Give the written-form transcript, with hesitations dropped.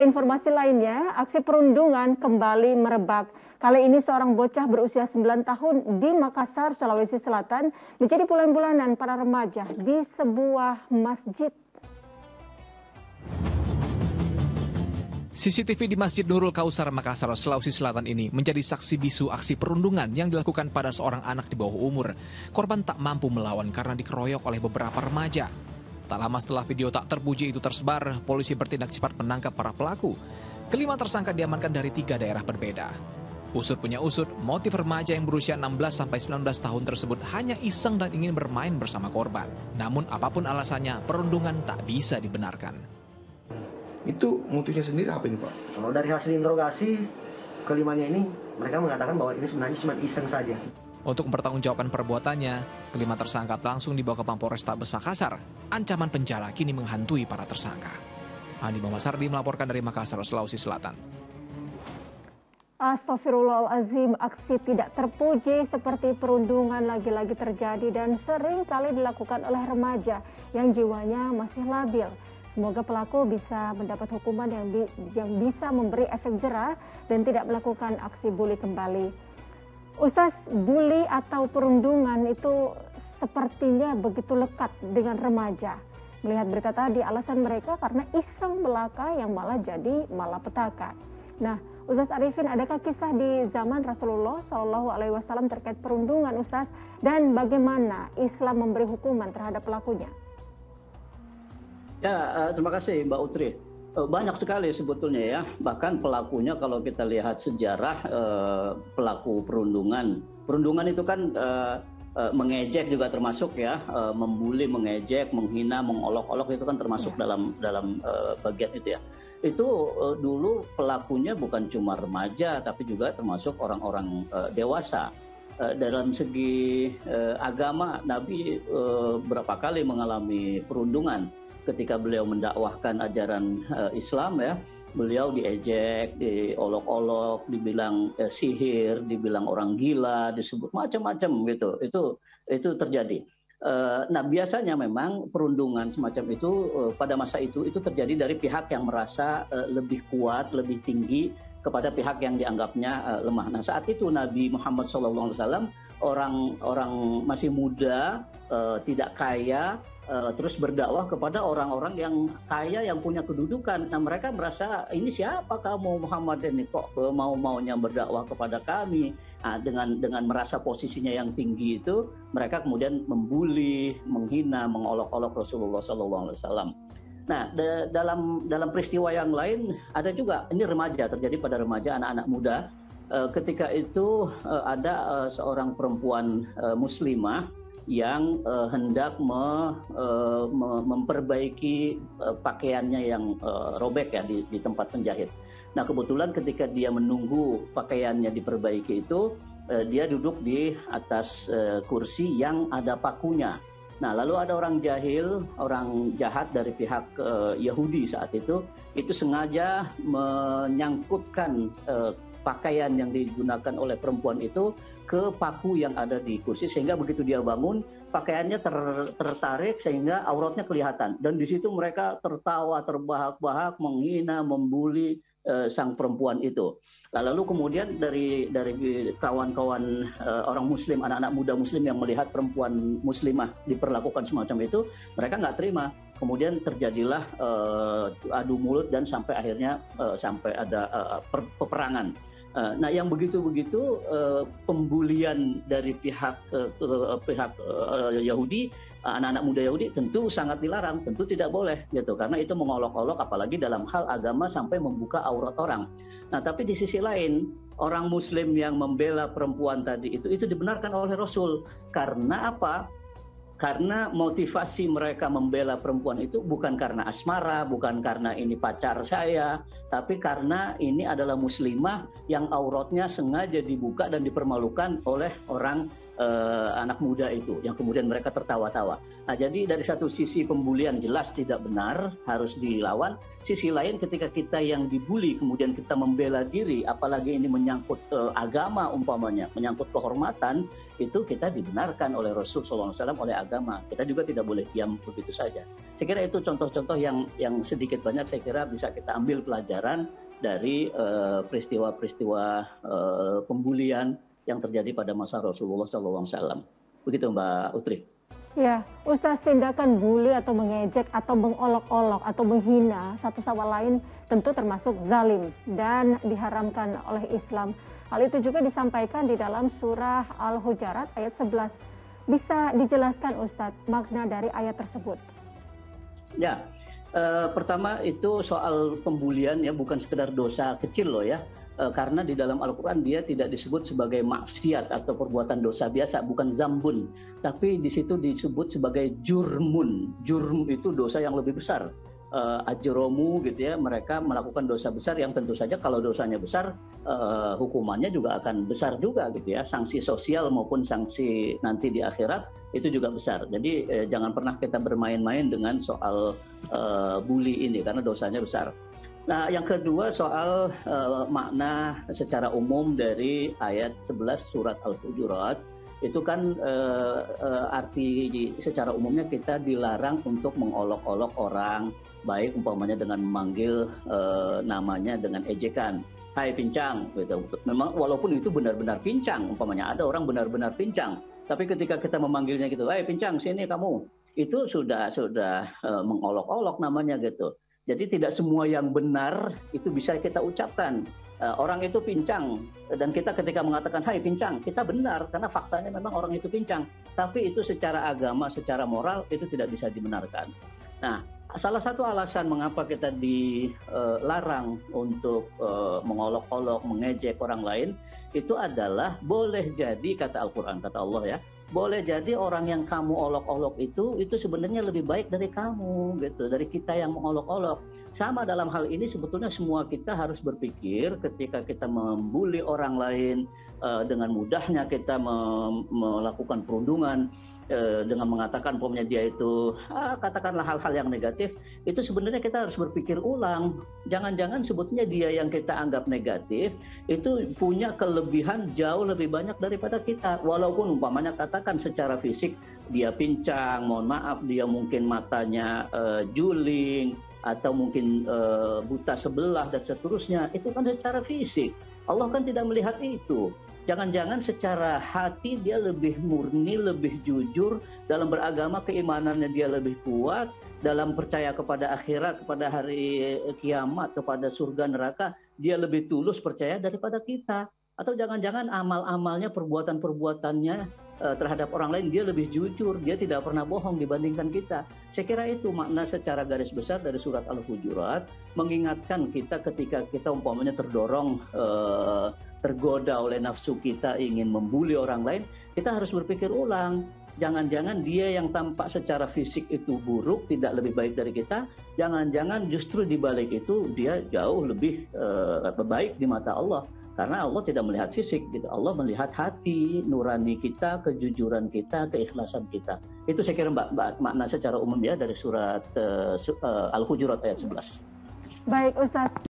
Informasi lainnya, aksi perundungan kembali merebak. Kali ini seorang bocah berusia 9 tahun di Makassar, Sulawesi Selatan menjadi bulan-bulanan para remaja di sebuah masjid. CCTV di Masjid Nurul Kausar, Makassar, Sulawesi Selatan ini menjadi saksi bisu aksi perundungan yang dilakukan pada seorang anak di bawah umur. Korban tak mampu melawan karena dikeroyok oleh beberapa remaja. Tak lama setelah video tak terpuji itu tersebar, polisi bertindak cepat menangkap para pelaku. Kelima tersangka diamankan dari 3 daerah berbeda. Usut punya usut, motif remaja yang berusia 16-19 tahun tersebut hanya iseng dan ingin bermain bersama korban. Namun apapun alasannya, perundungan tak bisa dibenarkan. Itu motifnya sendiri apa ini, Pak? Kalau dari hasil interogasi, kelimanya ini mereka mengatakan bahwa ini sebenarnya cuma iseng saja. Untuk mempertanggungjawabkan perbuatannya, kelima tersangka langsung dibawa ke Mapolrestabes Makassar. Ancaman penjara kini menghantui para tersangka. Andi Mamasardi melaporkan dari Makassar, Sulawesi Selatan. Astaghfirullahaladzim, aksi tidak terpuji seperti perundungan lagi-lagi terjadi dan sering kali dilakukan oleh remaja yang jiwanya masih labil. Semoga pelaku bisa mendapat hukuman yang bisa memberi efek jera dan tidak melakukan aksi bully kembali. Ustaz, bully atau perundungan itu sepertinya begitu lekat dengan remaja. Melihat berita tadi, alasan mereka karena iseng belaka yang malah jadi malapetaka. Nah, Ustaz Arifin, adakah kisah di zaman Rasulullah SAW terkait perundungan, Ustaz? Dan bagaimana Islam memberi hukuman terhadap pelakunya? Ya, terima kasih Mbak Utri. Banyak sekali sebetulnya ya, bahkan pelakunya kalau kita lihat sejarah pelaku perundungan itu kan mengejek juga termasuk ya, membuli, mengejek, menghina, mengolok-olok itu kan termasuk dalam bagian itu ya. Itu dulu pelakunya bukan cuma remaja tapi juga termasuk orang-orang dewasa. Dalam segi agama, Nabi berapa kali mengalami perundungan. Ketika beliau mendakwahkan ajaran Islam ya, beliau diejek, diolok-olok, dibilang sihir, dibilang orang gila, disebut macam-macam gitu. Itu terjadi. Nah biasanya memang perundungan semacam itu pada masa itu terjadi dari pihak yang merasa lebih kuat, lebih tinggi kepada pihak yang dianggapnya lemah. Nah saat itu Nabi Muhammad SAW orang masih muda, tidak kaya, terus berdakwah kepada orang-orang yang kaya, yang punya kedudukan. Nah mereka merasa, ini siapa kamu Muhammad ini kok mau-maunya berdakwah kepada kami. Nah, dengan merasa posisinya yang tinggi itu, mereka kemudian membuli, menghina, mengolok-olok Rasulullah SAW. Nah dalam peristiwa yang lain ada juga, ini remaja, terjadi pada remaja, anak-anak muda. Ketika itu ada seorang perempuan muslimah yang hendak memperbaiki pakaiannya yang robek ya di tempat penjahit. Nah kebetulan ketika dia menunggu pakaiannya diperbaiki itu, dia duduk di atas kursi yang ada pakunya. Nah lalu ada orang jahil, orang jahat dari pihak Yahudi saat itu sengaja menyangkutkan pakaian yang digunakan oleh perempuan itu ke paku yang ada di kursi, sehingga begitu dia bangun pakaiannya tertarik sehingga auratnya kelihatan, dan di situ mereka tertawa terbahak-bahak, menghina, membuli sang perempuan itu. Lalu kemudian dari kawan-kawan orang muslim, anak-anak muda muslim yang melihat perempuan muslimah diperlakukan semacam itu, mereka nggak terima. Kemudian terjadilah adu mulut dan sampai akhirnya sampai ada peperangan. Nah yang begitu-begitu pembulian dari pihak Yahudi, anak-anak muda Yahudi tentu sangat dilarang, tentu tidak boleh gitu, karena itu mengolok-olok apalagi dalam hal agama sampai membuka aurat orang. Nah tapi di sisi lain orang muslim yang membela perempuan tadi itu dibenarkan oleh Rasul. Karena apa? Karena motivasi mereka membela perempuan itu bukan karena asmara, bukan karena ini pacar saya, tapi karena ini adalah muslimah yang auratnya sengaja dibuka dan dipermalukan oleh orang anak muda itu, yang kemudian mereka tertawa-tawa. Nah, jadi dari satu sisi pembulian jelas tidak benar, harus dilawan. Sisi lain ketika kita yang dibully kemudian kita membela diri, apalagi ini menyangkut agama umpamanya, menyangkut kehormatan, itu kita dibenarkan oleh Rasul SAW, oleh agama. Kita juga tidak boleh diam begitu saja. Saya kira itu contoh-contoh yang sedikit banyak saya kira bisa kita ambil pelajaran dari peristiwa-peristiwa pembulian yang terjadi pada masa Rasulullah SAW. Begitu Mbak Utri. Ya, Ustaz, tindakan bully atau mengejek atau mengolok-olok atau menghina satu sama lain tentu termasuk zalim dan diharamkan oleh Islam. Hal itu juga disampaikan di dalam surah Al-Hujurat ayat 11. Bisa dijelaskan Ustaz makna dari ayat tersebut? Ya, pertama itu soal pembulian ya, bukan sekedar dosa kecil loh ya. Karena di dalam Al-Quran dia tidak disebut sebagai maksiat atau perbuatan dosa biasa, bukan zambun, tapi di situ disebut sebagai jurmun. Jurm itu dosa yang lebih besar. Ajromu gitu ya, mereka melakukan dosa besar yang tentu saja kalau dosanya besar, hukumannya juga akan besar juga gitu ya. Sanksi sosial maupun sanksi nanti di akhirat itu juga besar. Jadi jangan pernah kita bermain-main dengan soal bully ini karena dosanya besar. Nah, yang kedua soal makna secara umum dari ayat 11 surat Al-Hujurat, itu kan arti secara umumnya kita dilarang untuk mengolok-olok orang, baik umpamanya dengan memanggil namanya dengan ejekan, hai pincang, gitu. Memang walaupun itu benar-benar pincang, umpamanya ada orang benar-benar pincang, tapi ketika kita memanggilnya gitu, hai pincang, sini kamu, itu sudah mengolok-olok namanya gitu. Jadi tidak semua yang benar itu bisa kita ucapkan. Orang itu pincang dan kita ketika mengatakan hai pincang, kita benar karena faktanya memang orang itu pincang. Tapi itu secara agama, secara moral itu tidak bisa dibenarkan. Nah, salah satu alasan mengapa kita dilarang untuk mengolok-olok, mengejek orang lain itu adalah boleh jadi kata Al-Quran, kata Allah ya, boleh jadi orang yang kamu olok-olok itu sebenarnya lebih baik dari kamu gitu, dari kita yang mengolok-olok. Sama dalam hal ini sebetulnya semua kita harus berpikir ketika kita membuli orang lain, dengan mudahnya kita melakukan perundungan, dengan mengatakan umpamanya dia itu katakanlah hal-hal yang negatif, itu sebenarnya kita harus berpikir ulang. Jangan-jangan sebetulnya dia yang kita anggap negatif itu punya kelebihan jauh lebih banyak daripada kita. Walaupun umpamanya katakan secara fisik dia pincang, mohon maaf dia mungkin matanya juling atau mungkin buta sebelah dan seterusnya, itu kan secara fisik. Allah kan tidak melihat itu. Jangan-jangan secara hati dia lebih murni, lebih jujur, dalam beragama keimanannya dia lebih kuat, dalam percaya kepada akhirat, kepada hari kiamat, kepada surga neraka, dia lebih tulus percaya daripada kita. Atau jangan-jangan amal-amalnya, perbuatan-perbuatannya terhadap orang lain dia lebih jujur, dia tidak pernah bohong dibandingkan kita. Saya kira itu makna secara garis besar dari surat Al-Hujurat, mengingatkan kita ketika kita umpamanya terdorong, tergoda oleh nafsu kita ingin membuli orang lain, kita harus berpikir ulang. Jangan-jangan dia yang tampak secara fisik itu buruk, tidak lebih baik dari kita, jangan-jangan justru di balik itu dia jauh lebih baik di mata Allah. Karena Allah tidak melihat fisik, gitu. Allah melihat hati, nurani kita, kejujuran kita, keikhlasan kita. Itu saya kira makna secara umum ya dari surat Al-Hujurat ayat 11. Baik Ustaz.